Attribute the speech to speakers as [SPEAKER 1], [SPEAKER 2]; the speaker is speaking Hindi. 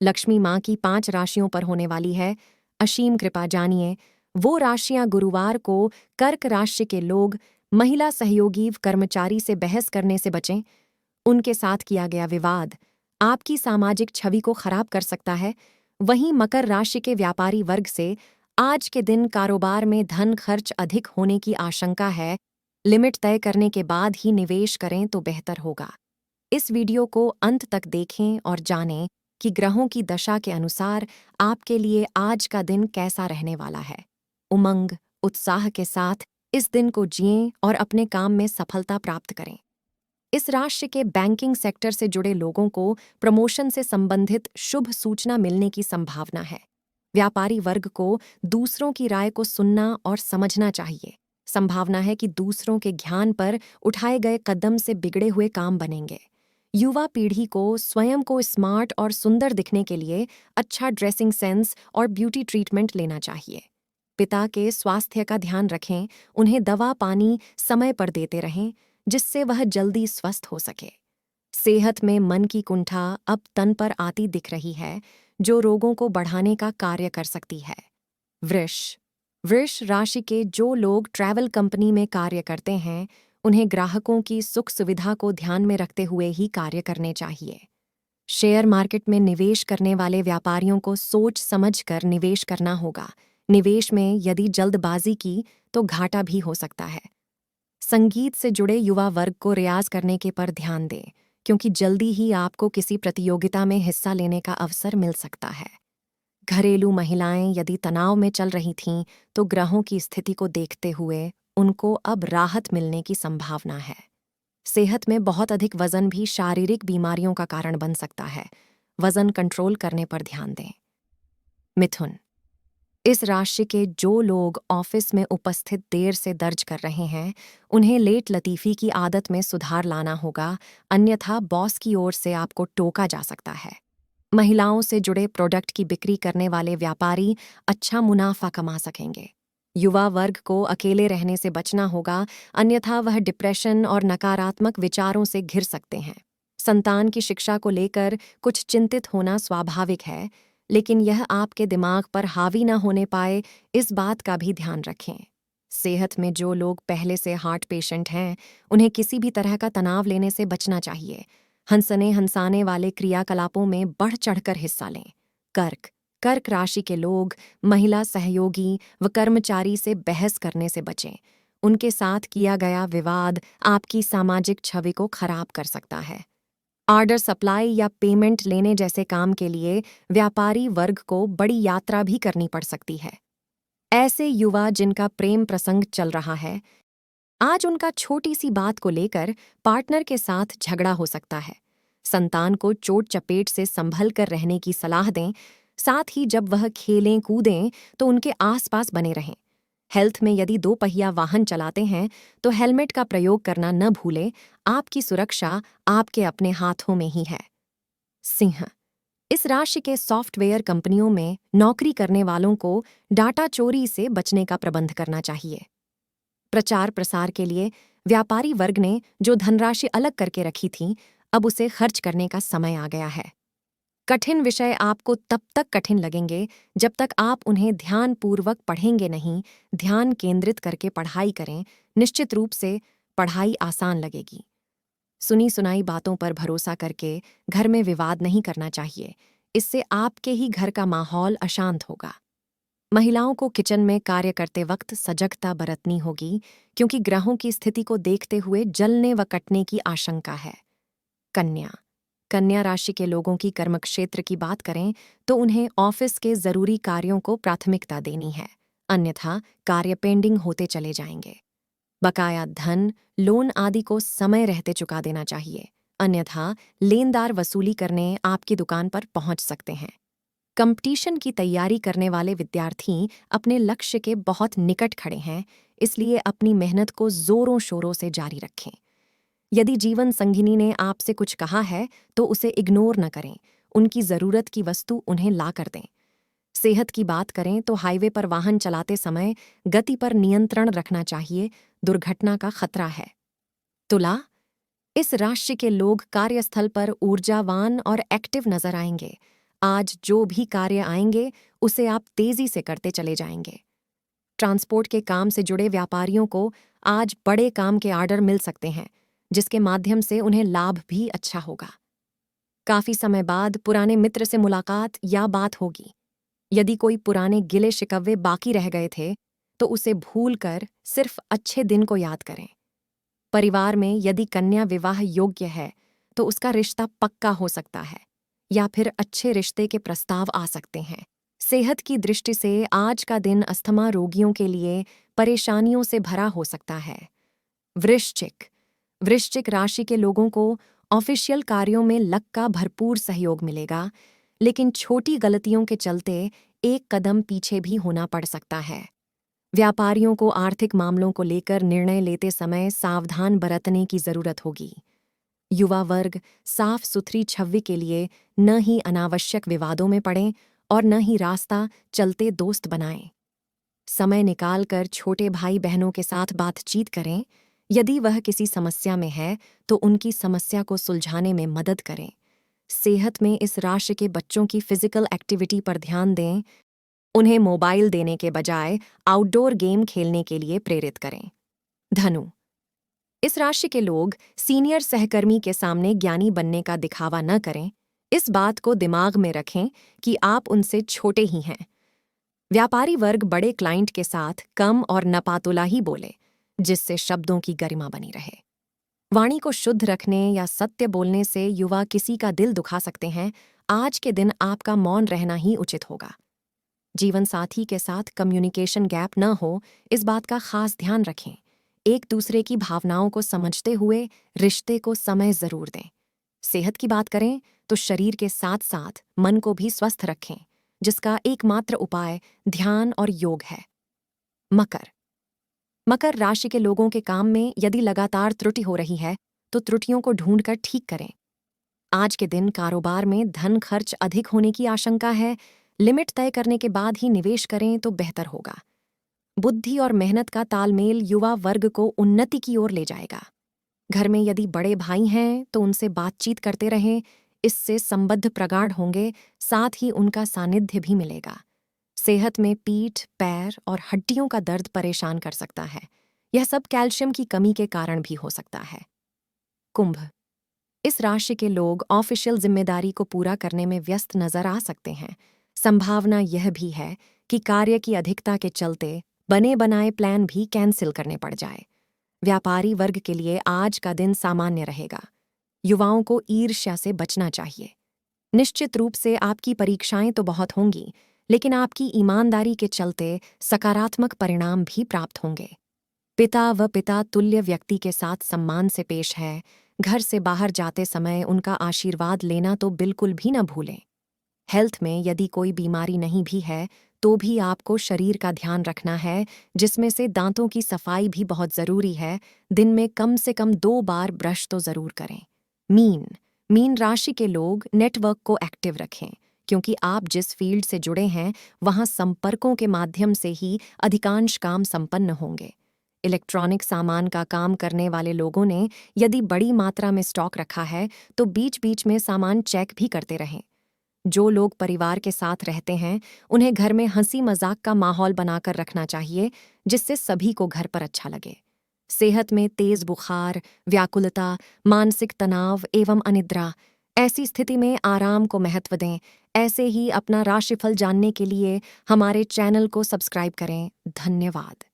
[SPEAKER 1] लक्ष्मी माँ की 5 राशियों पर होने वाली है असीम कृपा। जानिए वो राशियां गुरुवार को। कर्क राशि के लोग महिला सहयोगी कर्मचारी से बहस करने से बचें। उनके साथ किया गया विवाद आपकी सामाजिक छवि को खराब कर सकता है। वहीं मकर राशि के व्यापारी वर्ग से आज के दिन कारोबार में धन खर्च अधिक होने की आशंका है। लिमिट तय करने के बाद ही निवेश करें तो बेहतर होगा। इस वीडियो को अंत तक देखें और जानें कि ग्रहों की दशा के अनुसार आपके लिए आज का दिन कैसा रहने वाला है। उमंग, उत्साह के साथ इस दिन को जिएं और अपने काम में सफलता प्राप्त करें। इस राशि के बैंकिंग सेक्टर से जुड़े लोगों को प्रमोशन से संबंधित शुभ सूचना मिलने की संभावना है। व्यापारी वर्ग को दूसरों की राय को सुनना और समझना चाहिए। संभावना है कि दूसरों के ज्ञान पर उठाए गए कदम से बिगड़े हुए काम बनेंगे। युवा पीढ़ी को स्वयं को स्मार्ट और सुंदर दिखने के लिए अच्छा ड्रेसिंग सेंस और ब्यूटी ट्रीटमेंट लेना चाहिए। पिता के स्वास्थ्य का ध्यान रखें, उन्हें दवा पानी समय पर देते रहें जिससे वह जल्दी स्वस्थ हो सके। सेहत में मन की कुंठा अब तन पर आती दिख रही है, जो रोगों को बढ़ाने का कार्य कर सकती है। वृष वृष राशि के जो लोग ट्रैवल कंपनी में कार्य करते हैं, उन्हें ग्राहकों की सुख सुविधा को ध्यान में रखते हुए ही कार्य करने चाहिए। शेयर मार्केट में निवेश करने वाले व्यापारियों को सोच समझ कर निवेश करना होगा। निवेश में यदि जल्दबाजी की तो घाटा भी हो सकता है। संगीत से जुड़े युवा वर्ग को रियाज करने के पर ध्यान दें, क्योंकि जल्दी ही आपको किसी प्रतियोगिता में हिस्सा लेने का अवसर मिल सकता है। घरेलू महिलाएं यदि तनाव में चल रही थीं, तो ग्रहों की स्थिति को देखते हुए उनको अब राहत मिलने की संभावना है। सेहत में बहुत अधिक वजन भी शारीरिक बीमारियों का कारण बन सकता है। वजन कंट्रोल करने पर ध्यान दें। मिथुन इस राशि के जो लोग ऑफिस में उपस्थित देर से दर्ज कर रहे हैं, उन्हें लेट लतीफ़ी की आदत में सुधार लाना होगा, अन्यथा बॉस की ओर से आपको टोका जा सकता है। महिलाओं से जुड़े प्रोडक्ट की बिक्री करने वाले व्यापारी अच्छा मुनाफा कमा सकेंगे। युवा वर्ग को अकेले रहने से बचना होगा, अन्यथा वह डिप्रेशन और नकारात्मक विचारों से घिर सकते हैं। संतान की शिक्षा को लेकर कुछ चिंतित होना स्वाभाविक है, लेकिन यह आपके दिमाग पर हावी न होने पाए, इस बात का भी ध्यान रखें। सेहत में जो लोग पहले से हार्ट पेशेंट हैं, उन्हें किसी भी तरह का तनाव लेने से बचना चाहिए। हंसने हंसाने वाले क्रियाकलापों में बढ़ चढ़कर हिस्सा लें। कर्क राशि के लोग महिला सहयोगी व कर्मचारी से बहस करने से बचें। उनके साथ किया गया विवाद आपकी सामाजिक छवि को खराब कर सकता है। ऑर्डर सप्लाई या पेमेंट लेने जैसे काम के लिए व्यापारी वर्ग को बड़ी यात्रा भी करनी पड़ सकती है। ऐसे युवा जिनका प्रेम प्रसंग चल रहा है, आज उनका छोटी सी बात को लेकर पार्टनर के साथ झगड़ा हो सकता है। संतान को चोट चपेट से संभल कर रहने की सलाह दें, साथ ही जब वह खेलें कूदें तो उनके आसपास बने रहें। हेल्थ में यदि 2 पहिया वाहन चलाते हैं तो हेलमेट का प्रयोग करना न भूलें, आपकी सुरक्षा आपके अपने हाथों में ही है। सिंह इस राशि के सॉफ्टवेयर कंपनियों में नौकरी करने वालों को डाटा चोरी से बचने का प्रबंध करना चाहिए। प्रचार प्रसार के लिए व्यापारी वर्ग ने जो धनराशि अलग करके रखी थी, अब उसे खर्च करने का समय आ गया है। कठिन विषय आपको तब तक कठिन लगेंगे जब तक आप उन्हें ध्यानपूर्वक पढ़ेंगे नहीं। ध्यान केंद्रित करके पढ़ाई करें, निश्चित रूप से पढ़ाई आसान लगेगी। सुनी सुनाई बातों पर भरोसा करके घर में विवाद नहीं करना चाहिए, इससे आपके ही घर का माहौल अशांत होगा। महिलाओं को किचन में कार्य करते वक्त सजगता बरतनी होगी, क्योंकि ग्रहों की स्थिति को देखते हुए जलने व कटने की आशंका है। कन्या राशि के लोगों की कर्मक्षेत्र की बात करें तो उन्हें ऑफिस के जरूरी कार्यों को प्राथमिकता देनी है, अन्यथा कार्य पेंडिंग होते चले जाएंगे। बकाया धन, लोन आदि को समय रहते चुका देना चाहिए, अन्यथा लेनदार वसूली करने आपकी दुकान पर पहुंच सकते हैं। कंपटीशन की तैयारी करने वाले विद्यार्थी अपने लक्ष्य के बहुत निकट खड़े हैं, इसलिए अपनी मेहनत को जोरों शोरों से जारी रखें। यदि जीवन संगिनी ने आपसे कुछ कहा है तो उसे इग्नोर न करें, उनकी ज़रूरत की वस्तु उन्हें ला कर दें। सेहत की बात करें तो हाईवे पर वाहन चलाते समय गति पर नियंत्रण रखना चाहिए, दुर्घटना का खतरा है। तुला इस राशि के लोग कार्यस्थल पर ऊर्जावान और एक्टिव नजर आएंगे। आज जो भी कार्य आएंगे उसे आप तेजी से करते चले जाएंगे। ट्रांसपोर्ट के काम से जुड़े व्यापारियों को आज बड़े काम के ऑर्डर मिल सकते हैं, जिसके माध्यम से उन्हें लाभ भी अच्छा होगा। काफी समय बाद पुराने मित्र से मुलाकात या बात होगी। यदि कोई पुराने गिले शिकवे बाकी रह गए थे तो उसे भूलकर सिर्फ अच्छे दिन को याद करें। परिवार में यदि कन्या विवाह योग्य है तो उसका रिश्ता पक्का हो सकता है या फिर अच्छे रिश्ते के प्रस्ताव आ सकते हैं। सेहत की दृष्टि से आज का दिन अस्थमा रोगियों के लिए परेशानियों से भरा हो सकता है। वृश्चिक राशि के लोगों को ऑफिशियल कार्यों में लक का भरपूर सहयोग मिलेगा, लेकिन छोटी गलतियों के चलते एक कदम पीछे भी होना पड़ सकता है। व्यापारियों को आर्थिक मामलों को लेकर निर्णय लेते समय सावधान बरतने की जरूरत होगी। युवा वर्ग साफ सुथरी छवि के लिए न ही अनावश्यक विवादों में पड़ें और न ही रास्ता चलते दोस्त बनाएं। समय निकालकर छोटे भाई बहनों के साथ बातचीत करें। यदि वह किसी समस्या में है तो उनकी समस्या को सुलझाने में मदद करें। सेहत में इस राशि के बच्चों की फिजिकल एक्टिविटी पर ध्यान दें। उन्हें मोबाइल देने के बजाय आउटडोर गेम खेलने के लिए प्रेरित करें। धनु, इस राशि के लोग सीनियर सहकर्मी के सामने ज्ञानी बनने का दिखावा न करें। इस बात को दिमाग में रखें कि आप उनसे छोटे ही हैं। व्यापारी वर्ग बड़े क्लाइंट के साथ कम और नपातुला ही बोले, जिससे शब्दों की गरिमा बनी रहे। वाणी को शुद्ध रखने या सत्य बोलने से युवा किसी का दिल दुखा सकते हैं। आज के दिन आपका मौन रहना ही उचित होगा। जीवन साथी के साथ कम्युनिकेशन गैप न हो, इस बात का खास ध्यान रखें। एक दूसरे की भावनाओं को समझते हुए रिश्ते को समय जरूर दें। सेहत की बात करें तो शरीर के साथ साथ मन को भी स्वस्थ रखें, जिसका एकमात्र उपाय ध्यान और योग है। मकर राशि के लोगों के काम में यदि लगातार त्रुटि हो रही है तो त्रुटियों को ढूंढकर ठीक करें। आज के दिन कारोबार में धन खर्च अधिक होने की आशंका है। लिमिट तय करने के बाद ही निवेश करें तो बेहतर होगा। बुद्धि और मेहनत का तालमेल युवा वर्ग को उन्नति की ओर ले जाएगा। घर में यदि बड़े भाई हैं तो उनसे बातचीत करते रहें, इससे संबंध प्रगाढ़ होंगे, साथ ही उनका सानिध्य भी मिलेगा। सेहत में पीठ, पैर और हड्डियों का दर्द परेशान कर सकता है। यह सब कैल्शियम की कमी के कारण भी हो सकता है। कुंभ, इस राशि के लोग ऑफिशियल जिम्मेदारी को पूरा करने में व्यस्त नजर आ सकते हैं। संभावना यह भी है कि कार्य की अधिकता के चलते बने बनाए प्लान भी कैंसिल करने पड़ जाए। व्यापारी वर्ग के लिए आज का दिन सामान्य रहेगा। युवाओं को ईर्ष्या से बचना चाहिए। निश्चित रूप से आपकी परीक्षाएं तो बहुत होंगी, लेकिन आपकी ईमानदारी के चलते सकारात्मक परिणाम भी प्राप्त होंगे। पिता तुल्य व्यक्ति के साथ सम्मान से पेश है। घर से बाहर जाते समय उनका आशीर्वाद लेना तो बिल्कुल भी न भूलें। हेल्थ में यदि कोई बीमारी नहीं भी है तो भी आपको शरीर का ध्यान रखना है, जिसमें से दांतों की सफाई भी बहुत जरूरी है। दिन में कम से कम 2 बार ब्रश तो जरूर करें। मीन राशि के लोग नेटवर्क को एक्टिव रखें, क्योंकि आप जिस फील्ड से जुड़े हैं वहां संपर्कों के माध्यम से ही अधिकांश काम संपन्न होंगे। इलेक्ट्रॉनिक सामान का काम करने वाले लोगों ने यदि बड़ी मात्रा में स्टॉक रखा है तो बीच बीच में सामान चेक भी करते रहें। जो लोग परिवार के साथ रहते हैं उन्हें घर में हंसी मजाक का माहौल बनाकर रखना चाहिए, जिससे सभी को घर पर अच्छा लगे। सेहत में तेज बुखार, व्याकुलता, मानसिक तनाव एवं अनिद्रा, ऐसी स्थिति में आराम को महत्व दें। ऐसे ही अपना राशिफल जानने के लिए हमारे चैनल को सब्सक्राइब करें। धन्यवाद।